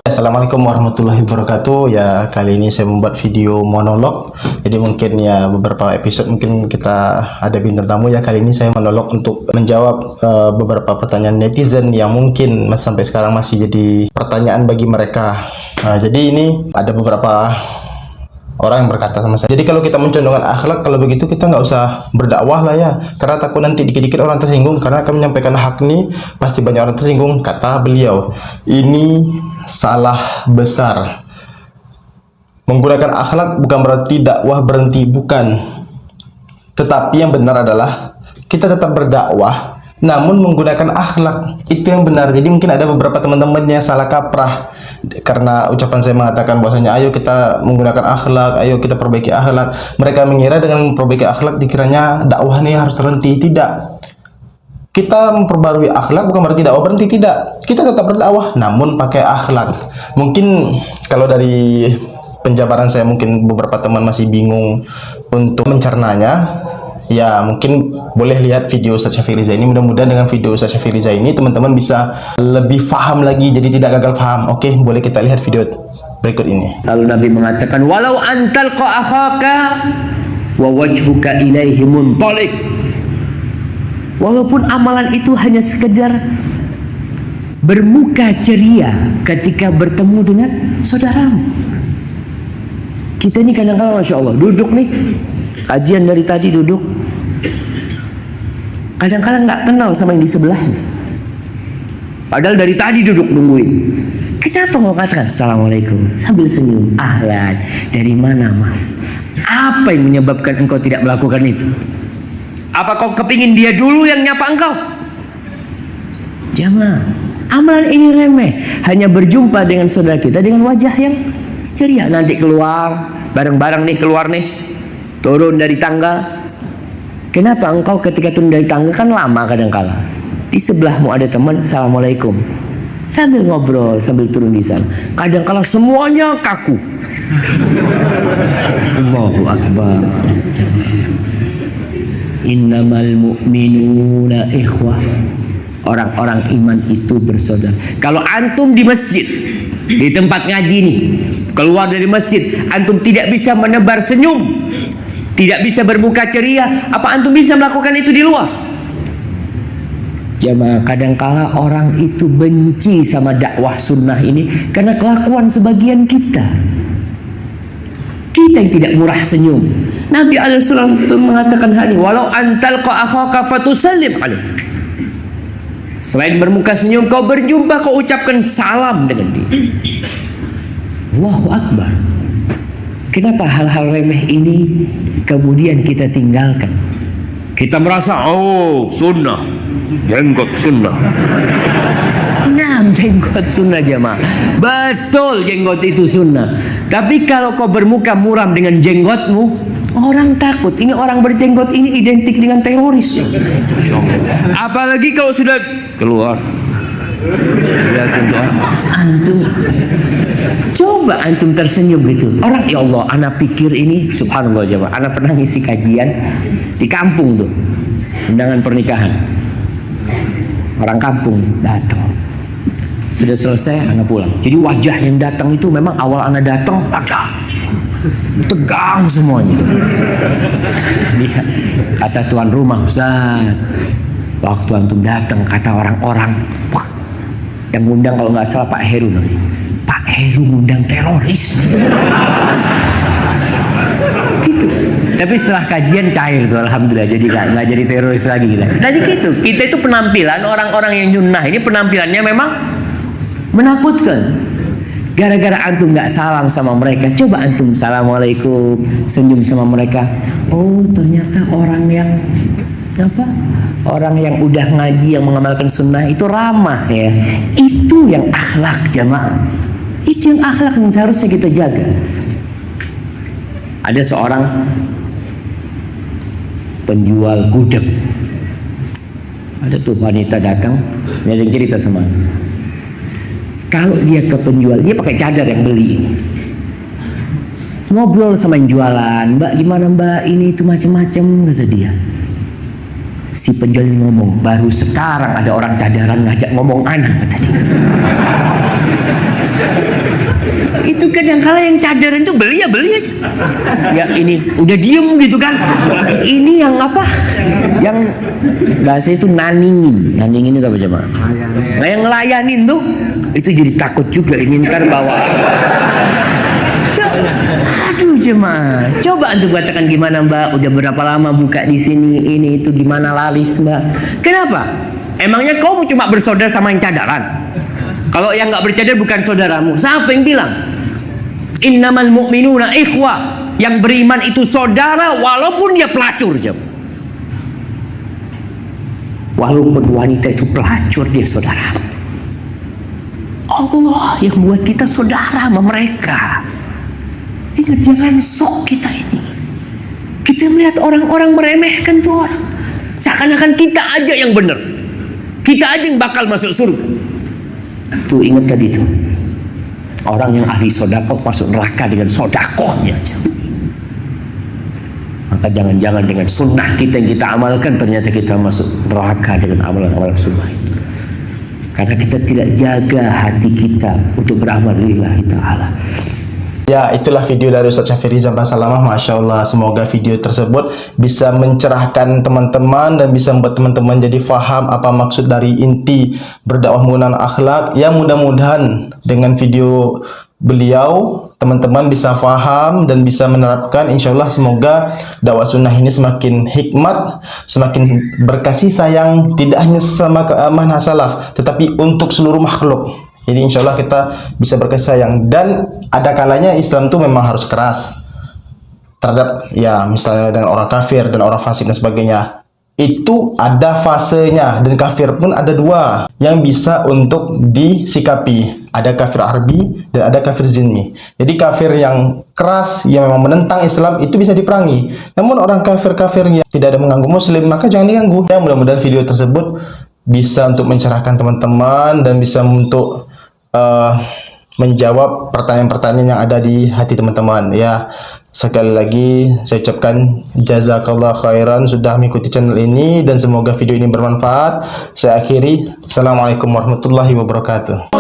Assalamualaikum warahmatullahi wabarakatuh. Ya, kali ini saya membuat video monolog. Jadi mungkin ya beberapa episode mungkin kita ada bintang tamu ya. Kali ini saya monolog untuk menjawab beberapa pertanyaan netizen yang mungkin sampai sekarang masih jadi pertanyaan bagi mereka. Jadi ini ada beberapa orang yang berkata sama saya, jadi kalau kita mencondongkan akhlak, kalau begitu kita nggak usah berdakwah lah ya, karena takut nanti dikit-dikit orang tersinggung, karena akan menyampaikan hak nih pasti banyak orang tersinggung, kata beliau. Ini salah besar. Menggunakan akhlak bukan berarti dakwah berhenti, bukan. Tetapi yang benar adalah kita tetap berdakwah namun menggunakan akhlak, itu yang benar. Jadi mungkin ada beberapa teman-teman yang salah kaprah karena ucapan saya mengatakan bahwasanya ayo kita menggunakan akhlak, ayo kita perbaiki akhlak. Mereka mengira dengan memperbaiki akhlak dikiranya dakwah ini harus terhenti. Tidak. Kita memperbarui akhlak bukan berarti dakwah berhenti, tidak. Kita tetap berdakwah namun pakai akhlak. Mungkin kalau dari penjabaran saya mungkin beberapa teman masih bingung untuk mencernanya. Ya, mungkin boleh lihat video Ustaz Syafi'i Riza ini. Mudah-mudahan dengan video Ustaz Syafi'i Riza ini teman-teman bisa lebih paham lagi, jadi tidak gagal paham. Oke, boleh kita lihat video berikut ini. Lalu Nabi mengatakan, walau antalqa akhaka wa wajhuka ilaihi muntaliq. Walaupun amalan itu hanya sekedar bermuka ceria ketika bertemu dengan saudaramu. Kita ini kadang-kadang Masya Allah duduk nih, kajian dari tadi duduk, kadang-kadang nggak kenal sama yang di sebelahnya, padahal dari tadi duduk nungguin. Kenapa mau katakan assalamualaikum sambil senyum? Ahlan, dari mana mas? Apa yang menyebabkan engkau tidak melakukan itu? Apa kau kepingin dia dulu yang nyapa engkau? Jamaah, amalan ini remeh. Hanya berjumpa dengan saudara kita dengan wajah yang ceria. Nanti keluar bareng-bareng nih, keluar nih, turun dari tangga. Kenapa engkau ketika turun dari tangga kan lama kadang-kala, di sebelahmu ada teman, assalamualaikum, sambil ngobrol sambil turun di sana. Kadang-kala semuanya kaku. Allahu Akbar. Innamal mu'minuna ikhwah. Orang-orang iman itu bersaudara. Kalau antum di masjid, di tempat ngaji nih, keluar dari masjid, antum tidak bisa menebar senyum, tidak bisa bermuka ceria, apa antum bisa melakukan itu di luar? Jamaah, kadangkala orang itu benci sama dakwah sunnah ini karena kelakuan sebagian kita. Kita yang tidak murah senyum. Nabi alaihissalam mengatakan hal ini, walau antalqa akhaka fatusallim alaihi. Selain bermuka senyum, kau berjumpa, kau ucapkan salam dengan dia. Allahu Akbar. Kenapa hal-hal remeh ini kemudian kita tinggalkan? Kita merasa, oh sunnah, jenggot sunnah. Nah, jenggot sunnah jemaah. Betul, jenggot itu sunnah. Tapi kalau kau bermuka muram dengan jenggotmu, orang takut. Ini orang berjenggot ini identik dengan teroris. Apalagi kalau sudah keluar. Antum coba antum tersenyum gitu. Orang, ya Allah, anak pikir ini subhanallah jemaah. Anak pernah ngisi kajian di kampung tuh, undangan pernikahan. Orang kampung datang. Sudah selesai, anak pulang. Jadi wajah yang datang itu memang awal anak datang ada tegang semuanya. Lihat, kata tuan rumah, Ustaz, waktu antum datang, kata orang-orang, wah, yang ngundang kalau nggak salah Pak Heru, Pak Heru ngundang teroris. Gitu. Tapi setelah kajian cair tuh, alhamdulillah, jadi nggak jadi teroris lagi kita. Jadi gitu, kita itu penampilan orang-orang yang nyunnah ini penampilannya memang menakutkan. Gara-gara antum nggak salam sama mereka, coba antum assalamualaikum, senyum sama mereka. Oh, ternyata orang yang apa? Orang yang udah ngaji, yang mengamalkan sunnah itu ramah ya. Itu yang akhlak jamaah. Itu yang akhlak yang seharusnya kita jaga. Ada seorang penjual gudeg. Ada tuh wanita datang, dia ada cerita sama. Kalau dia ke penjual, dia pakai cadar yang beli. Ngobrol sama yang jualan, Mbak gimana Mbak, ini itu macam-macam, kata dia. Si penjual ngomong, baru sekarang ada orang cadaran ngajak ngomong anak, kata dia. Itu kadang-kala yang cadaran itu beli aja. Ya ini udah diem gitu kan. Ini yang apa? Yang bahasa itu naningin. Naningin itu apa jemaah? Nah yang ngelayanin tuh itu jadi takut juga ini ntar bawa. Aduh jemaah, coba untuk katakan gimana Mbak? Udah berapa lama buka di sini? Ini itu gimana lalis Mbak? Kenapa? Emangnya kau cuma bersaudara sama yang cadaran? Kalau yang nggak bercadar bukan saudaramu. Siapa yang bilang? Innamal mu'minuna ikhwah. Yang beriman itu saudara walaupun dia pelacur jemaah. Walaupun wanita itu pelacur dia saudara. Allah yang buat kita saudara sama mereka. Ingat jangan sok kita ini. Kita melihat orang-orang meremehkan tuh orang. Seakan-akan kita aja yang benar. Kita aja yang bakal masuk surga. Tuh ingat tadi tuh. Orang yang ahli sodakoh masuk neraka dengan sodakohnya. Maka jangan-jangan dengan sunnah kita yang kita amalkan ternyata kita masuk neraka dengan amalan-amalan sunnah itu. Karena kita tidak jaga hati kita untuk beramal lillahi ta'ala. Ya, itulah video dari Ustaz Syafie Rizal Basalamah. Masya Allah, semoga video tersebut bisa mencerahkan teman-teman dan bisa membuat teman-teman jadi faham apa maksud dari inti berdakwah menggunakan akhlak. Ya, mudah-mudahan dengan video beliau teman-teman bisa faham dan bisa menerapkan. Insya Allah semoga dakwah sunnah ini semakin hikmat, semakin berkasih sayang, tidak hanya sama manhaj salaf tetapi untuk seluruh makhluk. Jadi insya Allah kita bisa berkasih sayang. Dan ada kalanya Islam itu memang harus keras terhadap ya misalnya dengan orang kafir dan orang fasik dan sebagainya. Itu ada fasenya, dan kafir pun ada dua yang bisa untuk disikapi. Ada kafir harbi dan ada kafir zimmi. Jadi kafir yang keras yang memang menentang Islam itu bisa diperangi. Namun orang kafir-kafir yang tidak ada mengganggu muslim maka jangan diganggu. Ya, mudah-mudahan video tersebut bisa untuk mencerahkan teman-teman dan bisa untuk menjawab pertanyaan-pertanyaan yang ada di hati teman-teman. Ya, sekali lagi saya ucapkan jazakallah khairan sudah mengikuti channel ini dan semoga video ini bermanfaat. Saya akhiri. Assalamualaikum warahmatullahi wabarakatuh.